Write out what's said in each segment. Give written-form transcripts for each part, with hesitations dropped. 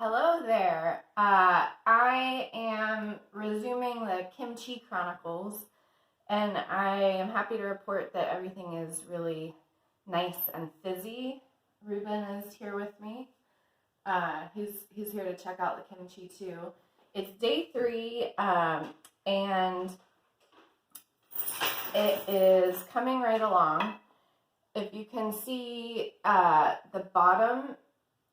Hello there. I am resuming the Kimchi Chronicles, and I am happy to report that everything is really nice and fizzy. Ruben is here with me. He's here to check out the kimchi too. It's day 3, and it is coming right along. If you can see the bottom,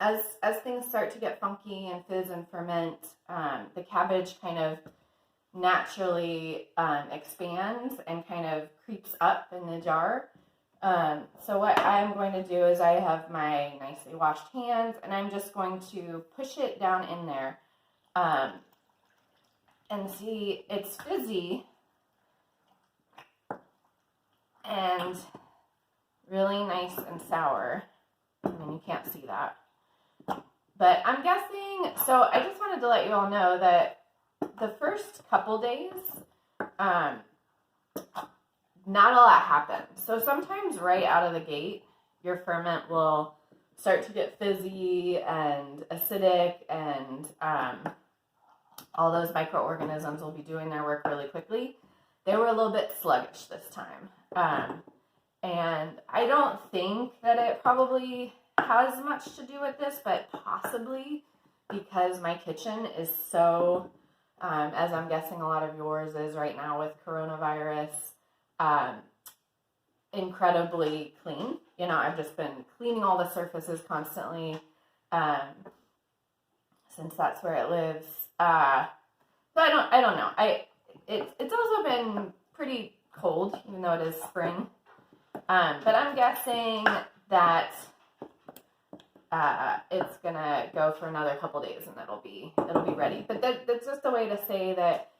as things start to get funky and fizz and ferment, the cabbage kind of naturally expands and kind of creeps up in the jar. So what I'm going to do is I have my nicely washed hands, and I'm just going to push it down in there, and see it's fizzy and really nice and sour. I mean, you can't see that. But I'm guessing, so I just wanted to let you all know that the first couple days, not a lot happens. So sometimes right out of the gate, your ferment will start to get fizzy and acidic, and all those microorganisms will be doing their work really quickly. They were a little bit sluggish this time. And I don't think that it probably has much to do with this, but possibly because my kitchen is so, as I'm guessing a lot of yours is right now with coronavirus, incredibly clean. You know, I've just been cleaning all the surfaces constantly, since that's where it lives. So I don't know. It's also been pretty cold, even though it is spring. But I'm guessing that it's gonna go for another couple days, and it'll be ready. But that's just a way to say that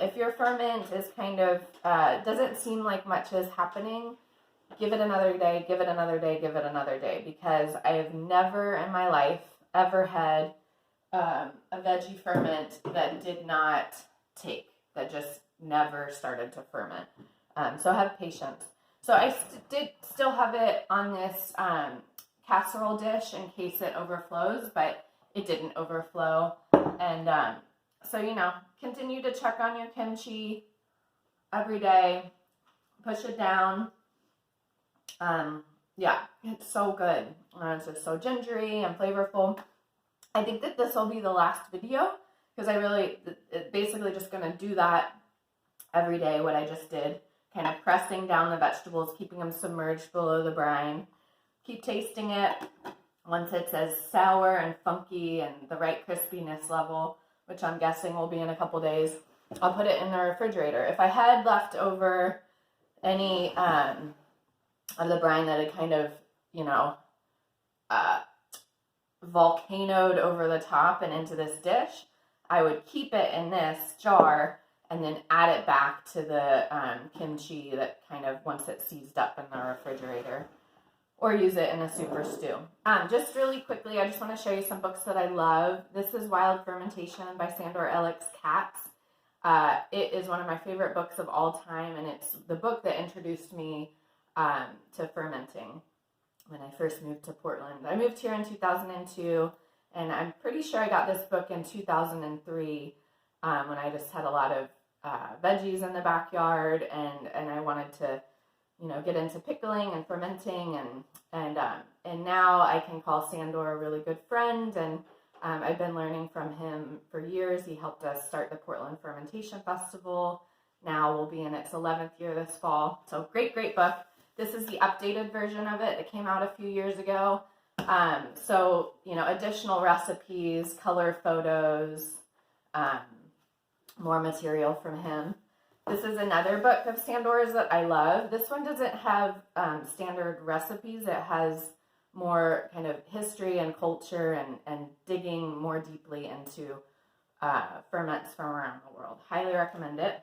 if your ferment is kind of doesn't seem like much is happening, give it another day, give it another day, give it another day, because I have never in my life ever had a veggie ferment that did not take, that just never started to ferment. So have patience. So I did still have it on this casserole dish in case it overflows, but it didn't overflow. And so, you know, continue to check on your kimchi every day. Push it down. Yeah, it's so good. It's just so gingery and flavorful. I think that this will be the last video, because basically just going to do that every day, what I just did. Kind of pressing down the vegetables, keeping them submerged below the brine. Keep tasting it. Once it's as sour and funky and the right crispiness level, which I'm guessing will be in a couple days, I'll put it in the refrigerator. If I had left over any of the brine that had kind of, you know, volcanoed over the top and into this dish, I would keep it in this jar and then add it back to the kimchi that kind of, once it's seized up in the refrigerator, or use it in a super stew. Just really quickly, I just want to show you some books that I love. This is Wild Fermentation by Sandor Alex Katz. It is one of my favorite books of all time, and it's the book that introduced me to fermenting when I first moved to Portland. I moved here in 2002, and I'm pretty sure I got this book in 2003 when I just had a lot of veggies in the backyard, and I wanted to, you know, get into pickling and fermenting, and now I can call Sandor a really good friend, and I've been learning from him for years. He helped us start the Portland Fermentation Festival. Now we'll be in its 11th year this fall. So great book. This is the updated version of it. It came out a few years ago. So, you know, additional recipes, color photos, more material from him. This is another book of Sandor's that I love. This one doesn't have standard recipes. It has more kind of history and culture and digging more deeply into ferments from around the world. Highly recommend it.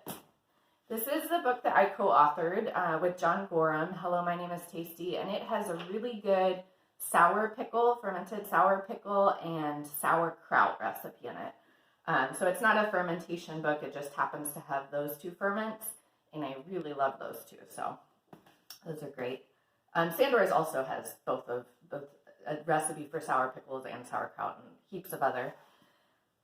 This is the book that I co-authored with John Gorham, Hello, My Name is Tasty, and it has a really good sour pickle, fermented sour pickle, and sauerkraut recipe in it. So it's not a fermentation book, it just happens to have those two ferments, and I really love those two, so those are great. Sandor's also has both a recipe for sour pickles and sauerkraut and heaps of other.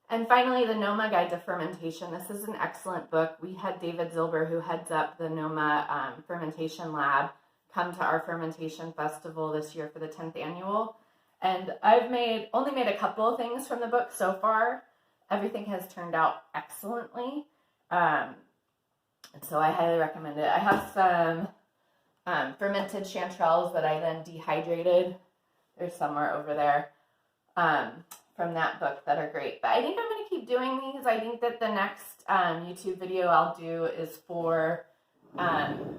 And finally, the Noma Guide to Fermentation. This is an excellent book. We had David Zilber, who heads up the Noma Fermentation Lab, come to our fermentation festival this year for the 10th annual. And I've only made a couple of things from the book so far. Everything has turned out excellently. And so I highly recommend it. I have some fermented chanterelles that I then dehydrated. They're somewhere over there from that book that are great. But I think I'm going to keep doing these. I think that the next YouTube video I'll do is for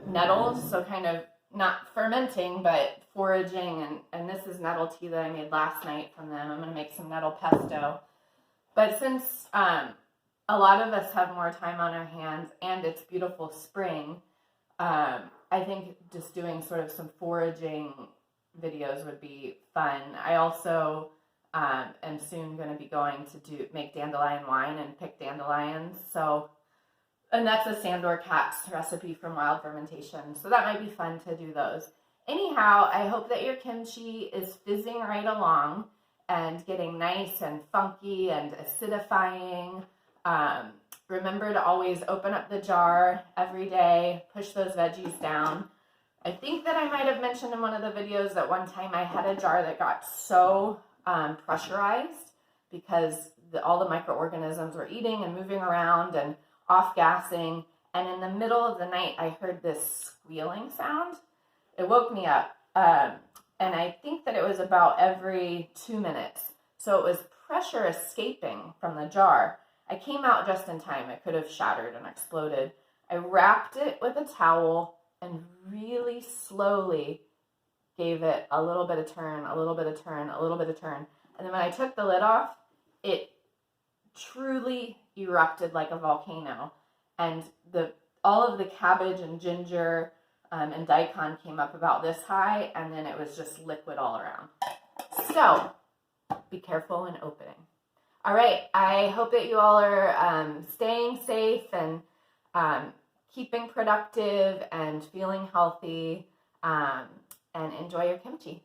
nettles. So kind of not fermenting, but foraging. And this is nettle tea that I made last night from them. I'm going to make some nettle pesto. But since a lot of us have more time on our hands and it's beautiful spring, I think just doing sort of some foraging videos would be fun. I also am soon going to be going to make dandelion wine and pick dandelions. And that's a Sandor Katz recipe from Wild Fermentation. So that might be fun to do those. Anyhow, I hope that your kimchi is fizzing right along and getting nice and funky and acidifying. Remember to always open up the jar every day, push those veggies down. I think that I might have mentioned in one of the videos that one time I had a jar that got so pressurized because all the microorganisms were eating and moving around and off-gassing. And in the middle of the night, I heard this squealing sound. It woke me up. And I think that it was about every 2 minutes. So it was pressure escaping from the jar. I came out just in time. It could have shattered and exploded. I wrapped it with a towel and really slowly gave it a little bit of turn, a little bit of turn, a little bit of turn. And then when I took the lid off, it truly erupted like a volcano. And all of the cabbage and ginger and daikon came up about this high, and then it was just liquid all around. So be careful when opening. All right, I hope that you all are staying safe and keeping productive and feeling healthy, and enjoy your kimchi.